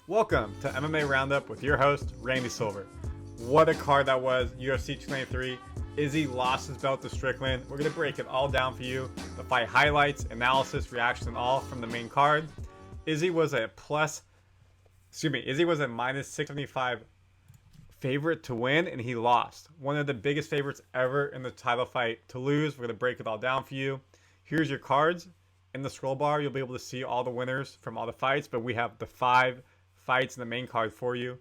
Welcome to MMA Round Up with your host, Randy Silver. What a card that was, UFC 293. Izzy lost his belt to Strickland. We're going to break it all down for you. The fight highlights, analysis, reaction, all from the main card. Izzy was a minus 675 favorite to win, and he lost. One of the biggest favorites ever in the title fight to lose. We're going to break it all down for you. Here's your cards. In the scroll bar, you'll be able to see all the winners from all the fights, but we have the 5 fights in the main card for you.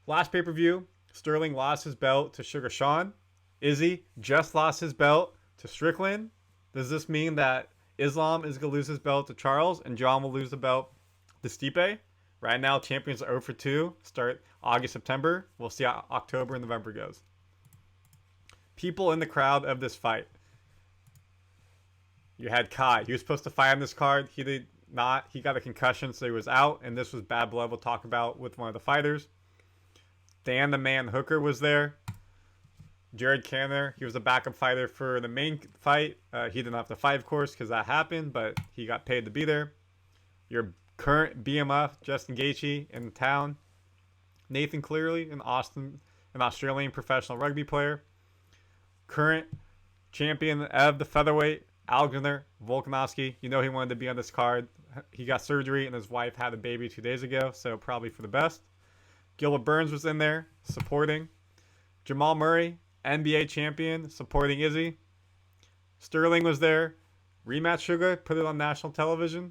Last pay-per-view, Sterling lost his belt to Sugar Sean. Izzy just lost his belt to Strickland. Does this mean that Islam is going to lose his belt to Charles and John will lose the belt to Stipe? Right now, champions are 0 for 2. Start August, September. We'll see how October and November goes. People in the crowd of this fight. You had Kai. He was supposed to fight on this card. He did not. He got a concussion, so he was out. And this was bad blood we'll talk about with one of the fighters. Dan the Man Hooker was there. Jared Canner. He was a backup fighter for the main fight. He didn't have to fight, of course, because that happened. But he got paid to be there. Your current BMF, Justin Gaethje, in town. Nathan Cleary in Austin, an Australian professional rugby player. Current champion of the featherweight, Alexander Volkanovski. You know he wanted to be on this card. He got surgery and his wife had a baby 2 days ago, so probably for the best. Gilbert Burns was in there supporting. Jamal Murray, NBA champion, supporting Izzy. Sterling was there. Rematch Sugar, put it on national television.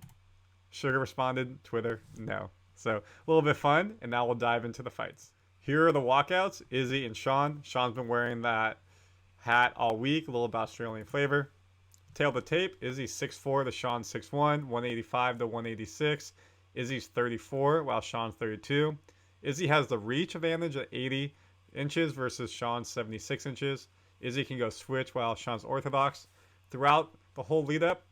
Sugar responded, Twitter, no. So a little bit fun, and now we'll dive into the fights. Here are the walkouts, Izzy and Sean. Sean's been wearing that hat all week, a little bit Australian flavor. Tail of the tape, Izzy's 6'4", to Sean's 6'1", 185 to 186. Izzy's 34, while Sean's 32. Izzy has the reach advantage at 80 inches versus Sean's 76 inches. Izzy can go switch while Sean's orthodox. Throughout the whole lead up,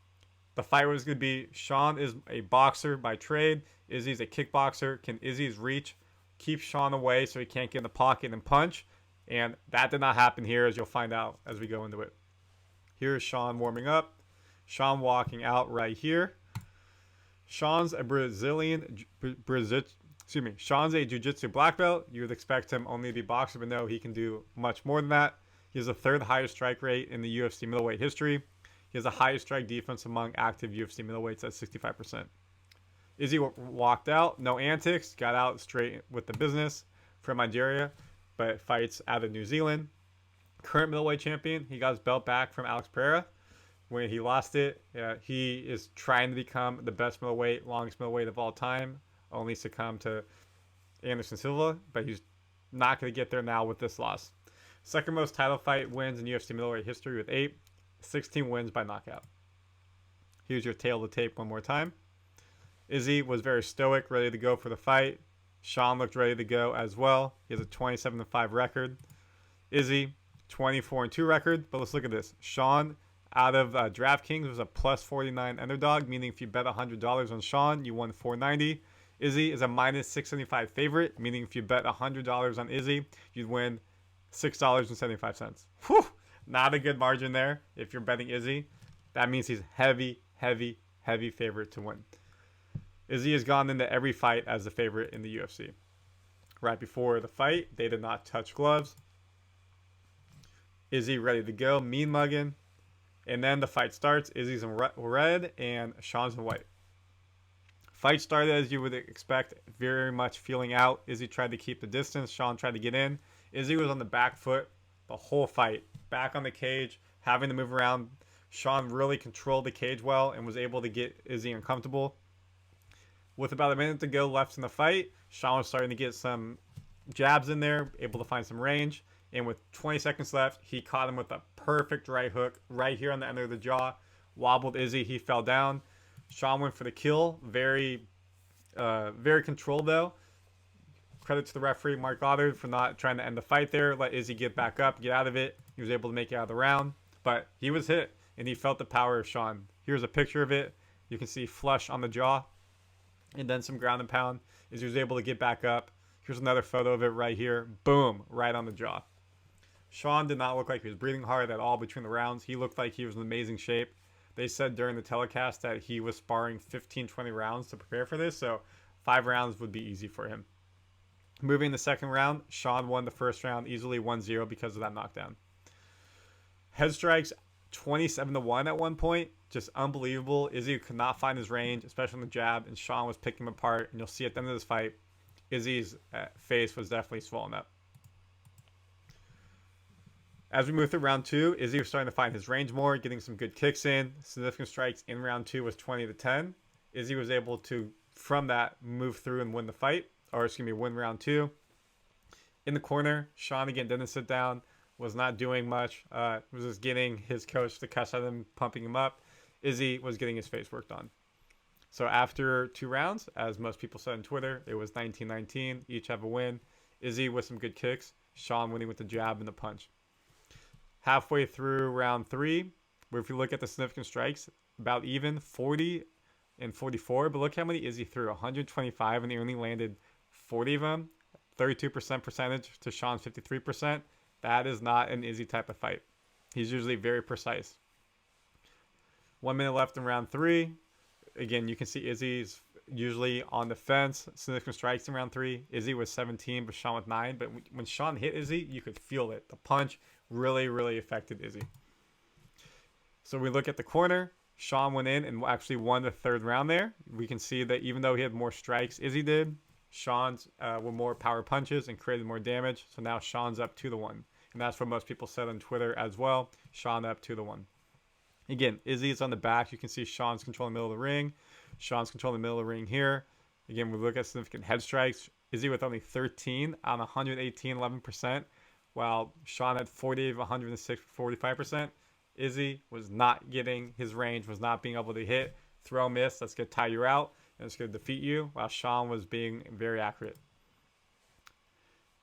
the fight was going to be Sean is a boxer by trade. Izzy's a kickboxer. Can Izzy's reach keep Sean away so he can't get in the pocket and punch? And that did not happen here, as you'll find out as we go into it. Here's Sean warming up. Sean walking out right here. Sean's a Sean's a jiu-jitsu black belt. You would expect him only to be boxer, but no, he can do much more than that. He has the 3rd highest strike rate in the UFC middleweight history. He has the highest strike defense among active UFC middleweights at 65%. Izzy walked out, no antics, got out straight with the business from Nigeria, but fights out of New Zealand. Current middleweight champion, he got his belt back from Alex Pereira when he lost it. He is trying to become the best middleweight, longest middleweight of all time, only succumb to Anderson Silva, but he's not going to get there now with this loss. Second most title fight wins in UFC middleweight history with 8, 16 wins by knockout. Here's your tail of the tape one more time. Izzy was very stoic, ready to go for the fight. Sean looked ready to go as well. He has a 27-5 record. Izzy, 24-2 record. But let's look at this. Sean, out of DraftKings, was a plus 49 underdog, meaning if you bet $100 on Sean, you won $490. Izzy is a minus 675 favorite, meaning if you bet $100 on Izzy, you'd win $6.75. Whew! Not a good margin there if you're betting Izzy. That means he's heavy favorite to win. Izzy has gone into every fight as the favorite in the UFC. Right before the fight, they did not touch gloves. Izzy ready to go, mean mugging. And then the fight starts. Izzy's in red and Sean's in white. Fight started as you would expect, very much feeling out. Izzy tried to keep the distance. Sean tried to get in. Izzy was on the back foot the whole fight. Back on the cage, having to move around. Sean really controlled the cage well and was able to get Izzy uncomfortable. With about a minute to go left in the fight, Sean was starting to get some jabs in there, able to find some range. And with 20 seconds left, he caught him with a perfect right hook right here on the end of the jaw. Wobbled Izzy. He fell down. Sean went for the kill. Very controlled, though. Credit to the referee, Mark Goddard, for not trying to end the fight there. Let Izzy get back up, get out of it. He was able to make it out of the round. But he was hit, and he felt the power of Sean. Here's a picture of it. You can see flush on the jaw. And then some ground and pound as he was able to get back up. Here's another photo of it right here. Boom, right on the jaw. Sean did not look like he was breathing hard at all between the rounds. He looked like he was in amazing shape. They said during the telecast that he was sparring 15, 20 rounds to prepare for this. So 5 rounds would be easy for him. Moving the second round, Sean won the first round easily 1-0 because of that knockdown. Head strikes 27-1 at one point. Just unbelievable. Izzy could not find his range, especially on the jab, and Sean was picking him apart. And you'll see at the end of this fight, Izzy's face was definitely swollen up. As we move through round 2, Izzy was starting to find his range more, getting some good kicks in. Significant strikes in round 2 was 20-10. Izzy was able to, from that, move through and win the fight. Win round 2. In the corner, Sean again didn't sit down, was not doing much, was just getting his coach to cuss at him, pumping him up. Izzy was getting his face worked on. So after 2 rounds, as most people said on Twitter, it was 19-19, each have a win. Izzy with some good kicks, Sean winning with the jab and the punch. Halfway through round 3, where if you look at the significant strikes, about even, 40 and 44, but look how many Izzy threw, 125, and he only landed 40 of them, 32% percentage to Sean's 53%. That is not an Izzy type of fight. He's usually very precise. 1 minute left in round 3. Again, you can see Izzy's usually on the fence. Significant strikes in round 3. Izzy was 17, but Sean with 9. But when Sean hit Izzy, you could feel it. The punch really, really affected Izzy. So we look at the corner. Sean went in and actually won the 3rd round there. We can see that even though he had more strikes, Izzy did, Sean's were more power punches and created more damage. So now Sean's up 2-1. And that's what most people said on Twitter as well. Sean up 2-1. Again, Izzy is on the back. You can see Sean's controlling the middle of the ring. Sean's controlling the middle of the ring here. Again, we look at significant head strikes. Izzy with only 13 on 118, 11%, while Sean had 40 of 106, 45%. Izzy was not getting his range, was not being able to hit, throw, miss. That's going to tie you out, and it's going to defeat you, while Sean was being very accurate.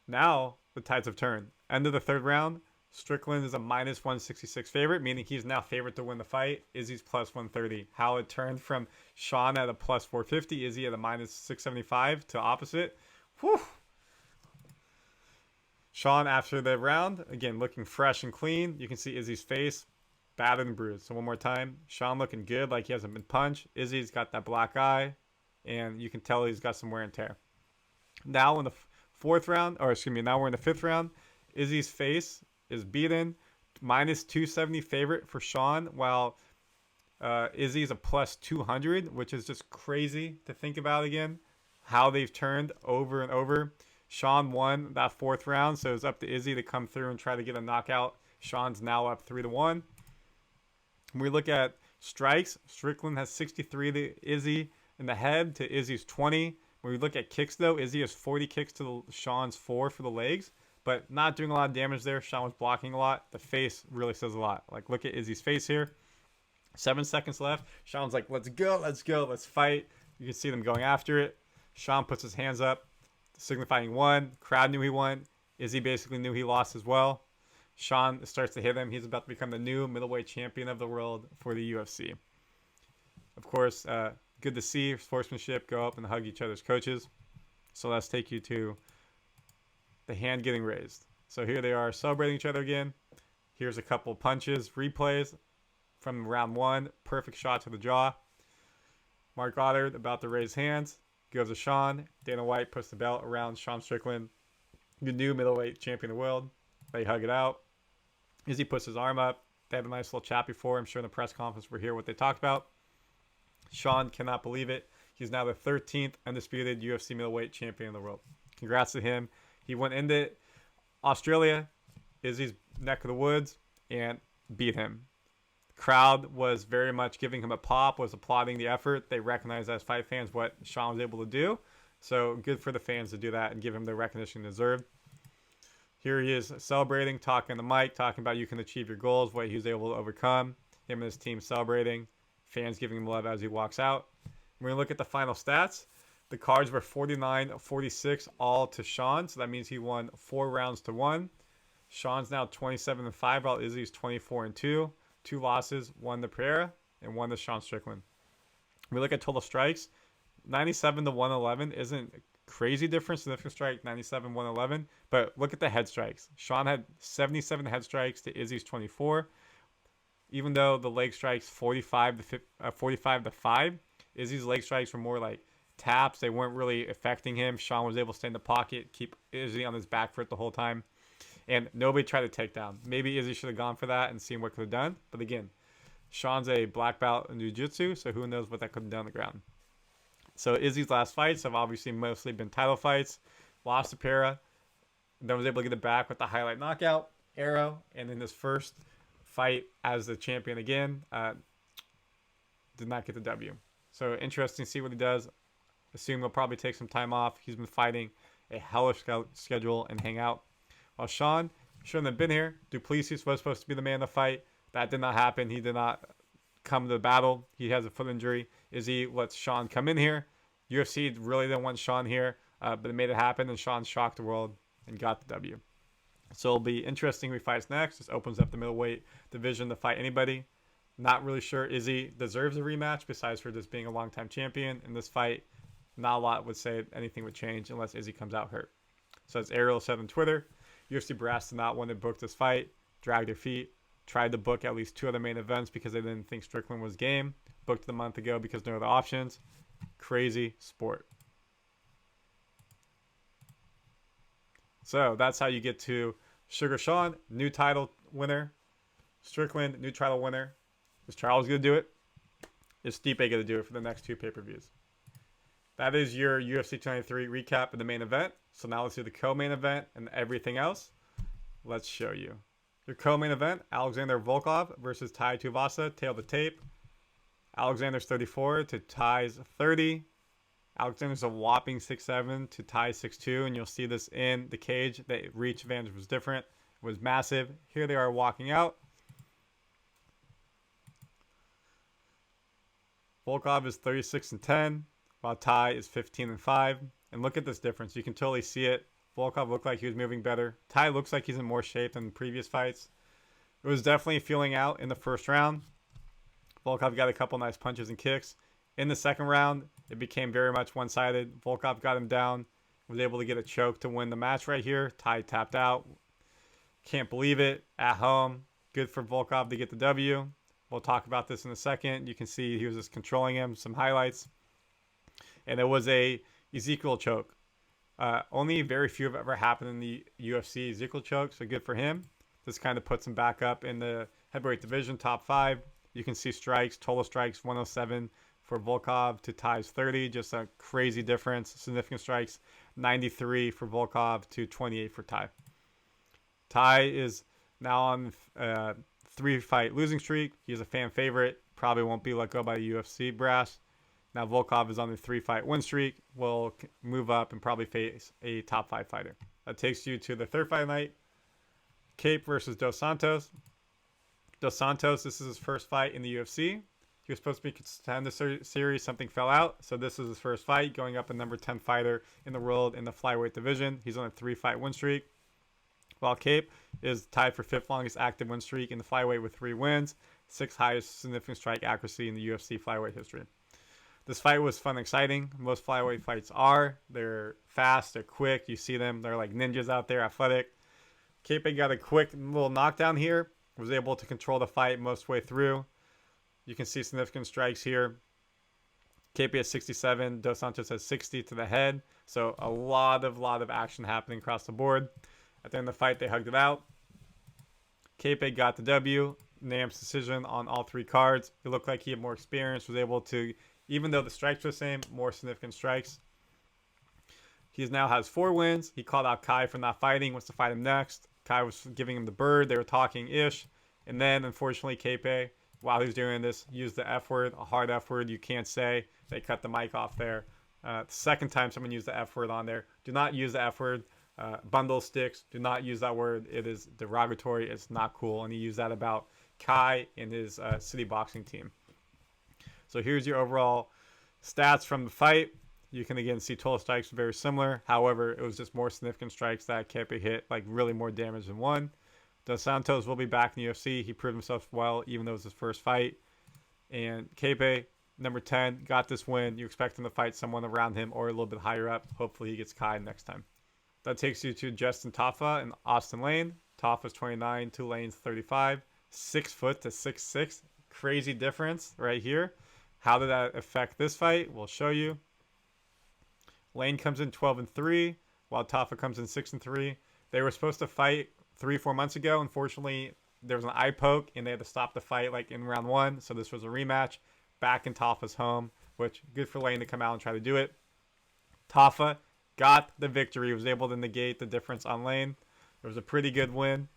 Now, the tides have turned. End of the 3rd round, Strickland is a minus 166 favorite, meaning he's now favored to win the fight. Izzy's plus 130. How it turned from Sean at a plus 450, Izzy at a minus 675 to opposite. Whew. Sean, after the round, again, looking fresh and clean. You can see Izzy's face, battered and bruised. So one more time, Sean looking good, like he hasn't been punched. Izzy's got that black eye, and you can tell he's got some wear and tear. Now in the 4th round, now we're in the 5th round, Izzy's face is beaten, minus 270 favorite for Sean, while Izzy's a plus 200, which is just crazy to think about again, how they've turned over and over. Sean won that 4th round, so it's up to Izzy to come through and try to get a knockout. Sean's now up 3-1. When we look at strikes, Strickland has 63 to Izzy in the head to Izzy's 20. When we look at kicks, though, Izzy has 40 kicks to Sean's 4 for the legs, but not doing a lot of damage there. Sean was blocking a lot. The face really says a lot. Like, look at Izzy's face here. 7 seconds left. Sean's like, let's go, let's fight. You can see them going after it. Sean puts his hands up, signifying won. Crowd knew he won. Izzy basically knew he lost as well. Sean starts to hit him. He's about to become the new middleweight champion of the world for the UFC. Of course, good to see sportsmanship, go up and hug each other's coaches. So let's take you to the hand getting raised. So here they are celebrating each other again. Here's a couple punches, replays from round 1. Perfect shot to the jaw. Mark Goddard about to raise hands. Goes to Sean. Dana White puts the belt around Sean Strickland, the new middleweight champion of the world. They hug it out. Izzy puts his arm up. They had a nice little chat before. I'm sure in the press conference we'll hear what they talked about. Sean cannot believe it. He's now the 13th undisputed UFC middleweight champion of the world. Congrats to him. He went into Australia, Izzy's neck of the woods, and beat him. The crowd was very much giving him a pop, was applauding the effort. They recognized as fight fans what Sean was able to do. So good for the fans to do that and give him the recognition deserved. Here he is celebrating, talking on the mic, talking about you can achieve your goals, what he was able to overcome. Him and his team celebrating. Fans giving him love as he walks out. When we look at the final stats, the cards were 49-46 all to Sean. So that means he won 4 rounds to 1. Sean's now 27-5, while Izzy's 24-2. 2 losses, 1 to Pereira and 1 to Sean Strickland. We look at total strikes. 97-111 isn't a crazy difference. Significant strike, 97-111. But look at the head strikes. Sean had 77 head strikes to Izzy's 24. Even though the leg strikes 45 to 5, Izzy's leg strikes were more like taps, they weren't really affecting him. Sean was able to stay in the pocket, keep Izzy on his back foot the whole time. And nobody tried to take down. Maybe Izzy should have gone for that and seen what could have done. But again, Sean's a black belt in jiu-jitsu, so who knows what that could have done on the ground. So Izzy's last fights have obviously mostly been title fights. Lost to Pereira, then was able to get it back with the highlight knockout, arrow, and in his first fight as the champion again, did not get the W. So interesting to see what he does. Assume he'll probably take some time off. He's been fighting a hellish schedule and hang out. While Sean shouldn't have been here. Duplessis was supposed to be the man to fight. That did not happen. He did not come to the battle. He has a foot injury. Izzy lets Sean come in here. UFC really didn't want Sean here, but it made it happen, and Sean shocked the world and got the W. So it'll be interesting who he fights next. This opens up the middleweight division to fight anybody. Not really sure Izzy deserves a rematch besides for just being a longtime champion. In this fight, not a lot would say anything would change unless Izzy comes out hurt. So it's Ariel said on Twitter, UFC brass did not want to book this fight, dragged their feet, tried to book at least 2 other main events because they didn't think Strickland was game, booked it a month ago because no other options. Crazy sport. So that's how you get to Sugar Sean, new title winner. Strickland, new title winner. Is Charles going to do it? Is Stipe going to do it for the next 2 pay-per-views? That is your UFC 23 recap of the main event. So now let's do the co-main event and everything else. Let's show you. Your co-main event, Alexander Volkov versus Tai Tuivasa. Tail the tape. Alexander's 34 to Tai's 30. Alexander's a whopping 6'7" to Tai's 6'2", and you'll see this in the cage. The reach advantage was different. It was massive. Here they are walking out. Volkov is 36-10, while Tai is 15-5. And look at this difference. You can totally see it. Volkov looked like he was moving better. Tai looks like he's in more shape than previous fights. It was definitely feeling out in the first round. Volkov got a couple nice punches and kicks. In the second round, it became very much one-sided. Volkov got him down, was able to get a choke to win the match right here. Tai tapped out. Can't believe it. At home. Good for Volkov to get the W. We'll talk about this in a second. You can see he was just controlling him. Some highlights. And it was a Ezekiel choke. Only very few have ever happened in the UFC Ezekiel choke, so good for him. This kind of puts him back up in the heavyweight division, top 5. You can see strikes, total strikes, 107 for Volkov to Tai's 30. Just a crazy difference. Significant strikes, 93 for Volkov to 28 for Tai. Tai is now on 3-fight losing streak. He's a fan favorite. Probably won't be let go by the UFC brass. Now Volkov is on the 3-fight win streak. Will move up and probably face a top 5 fighter. That takes you to the third fight night. Kape versus Dos Santos. Dos Santos, this is his first fight in the UFC. He was supposed to be contender series. Something fell out. So this is his first fight, going up a number 10 fighter in the world in the flyweight division. He's on a 3-fight win streak. While Kape is tied for 5th longest active win streak in the flyweight with 3 wins. 6th highest significant strike accuracy in the UFC flyweight history. This fight was fun and exciting. Most flyweight fights are. They're fast, they're quick. You see them. They're like ninjas out there, athletic. Kape got a quick little knockdown here. Was able to control the fight most way through. You can see significant strikes here. Kape has 67. Dos Santos has 60 to the head. So a lot of action happening across the board. At the end of the fight, they hugged it out. Kape got the W. Nam's decision on all 3 cards. He looked like he had more experience. Was able to, even though the strikes were the same, more significant strikes. He now has 4 wins. He called out Kai for not fighting. Wants to fight him next. Kai was giving him the bird. They were talking-ish. And then, unfortunately, Kape, while he was doing this, used the F word, a hard F word you can't say. They cut the mic off there. The second time someone used the F word on there. Do not use the F word. Bundle sticks. Do not use that word. It is derogatory. It's not cool. And he used that about Kai and his city boxing team. So here's your overall stats from the fight. You can again see total strikes very similar. However, it was just more significant strikes that Kape hit, like really more damage than one. Dos Santos will be back in the UFC. He proved himself well, even though it was his first fight. And Kape, number 10, got this win. You expect him to fight someone around him or a little bit higher up. Hopefully he gets Kai next time. That takes you to Justin Tafa and Austin Lane. Tafa's 29, to Lane's 35. 6 foot to 6'6". Crazy difference right here. How did that affect this fight? We'll show you. Lane comes in 12-3, while Tafa comes in 6-3. They were supposed to fight 3-4 months ago. Unfortunately, there was an eye poke, and they had to stop the fight like in round 1. So this was a rematch back in Tafa's home, which good for Lane to come out and try to do it. Tafa got the victory. He was able to negate the difference on Lane. It was a pretty good win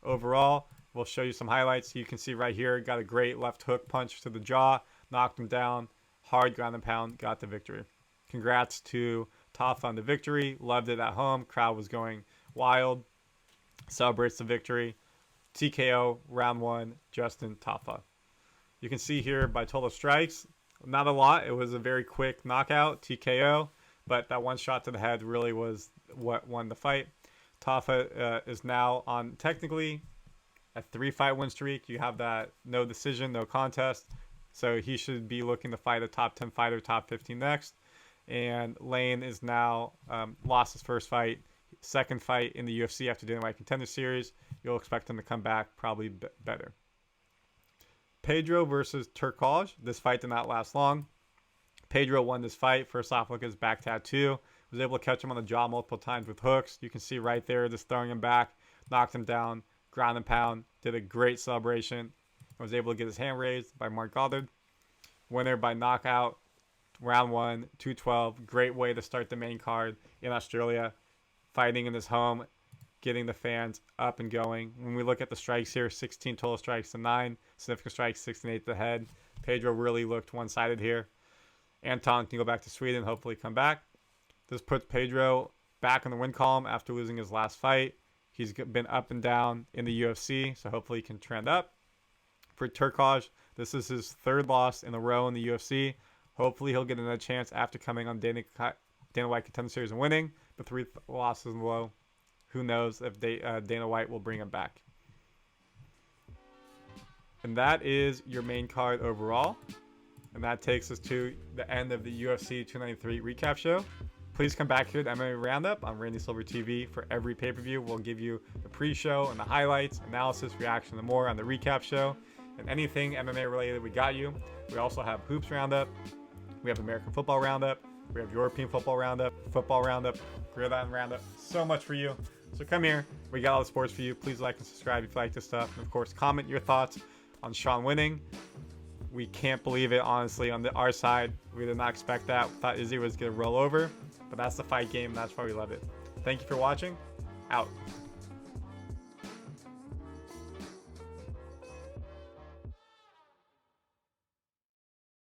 overall. We'll show you some highlights. You can see right here, got a great left hook punch to the jaw, knocked him down, hard ground and pound, got the victory. Congrats to Tafa on the victory. Loved it at home. Crowd was going wild. Celebrates the victory. TKO, round 1, Justin Tafa. You can see here by total strikes, not a lot. It was a very quick knockout, TKO, but that one shot to the head really was what won the fight. Tafa is now on technically a 3-fight win streak. You have that no decision, no contest. So he should be looking to fight a top 10 fighter, top 15 next. And Lane is now lost his first fight, second fight in the UFC after doing White Contender Series. You'll expect him to come back probably better. Pedro versus Turaki. This fight did not last long. Pedro won this fight. First off, look at his back tattoo. Was able to catch him on the jaw multiple times with hooks. You can see right there, just throwing him back, knocked him down, ground and pound. Did a great celebration. Was able to get his hand raised by Mark Goddard. Winner by knockout. Round 1, 212. Great way to start the main card in Australia. Fighting in his home, getting the fans up and going. When we look at the strikes here, 16 total strikes to 9. Significant strikes, 6 and 8 to the head. Pedro really looked one-sided here. Anton can go back to Sweden, hopefully come back. This puts Pedro back in the win column after losing his last fight. He's been up and down in the UFC, so hopefully he can trend up. For Turaki, this is his 3rd loss in a row in the UFC. Hopefully he'll get another chance after coming on Dana White Contender Series and winning. But 3 losses in a row. Who knows if Dana White will bring him back. And that is your main card overall. And that takes us to the end of the UFC 293 recap show. Please come back here to MMA Roundup on Randy Silver TV for every pay-per-view. We'll give you the pre-show and the highlights, analysis, reaction, and more on the recap show. And anything MMA related, we got you. We also have Hoops Roundup. We have American Football Roundup. We have European Football Roundup, Gridiron Roundup. So much for you. So come here. We got all the sports for you. Please like and subscribe if you like this stuff. And of course, comment your thoughts on Sean winning. We can't believe it, honestly, on our side. We did not expect that. We thought Izzy was going to roll over. But that's the fight game. That's why we love it. Thank you for watching. Out.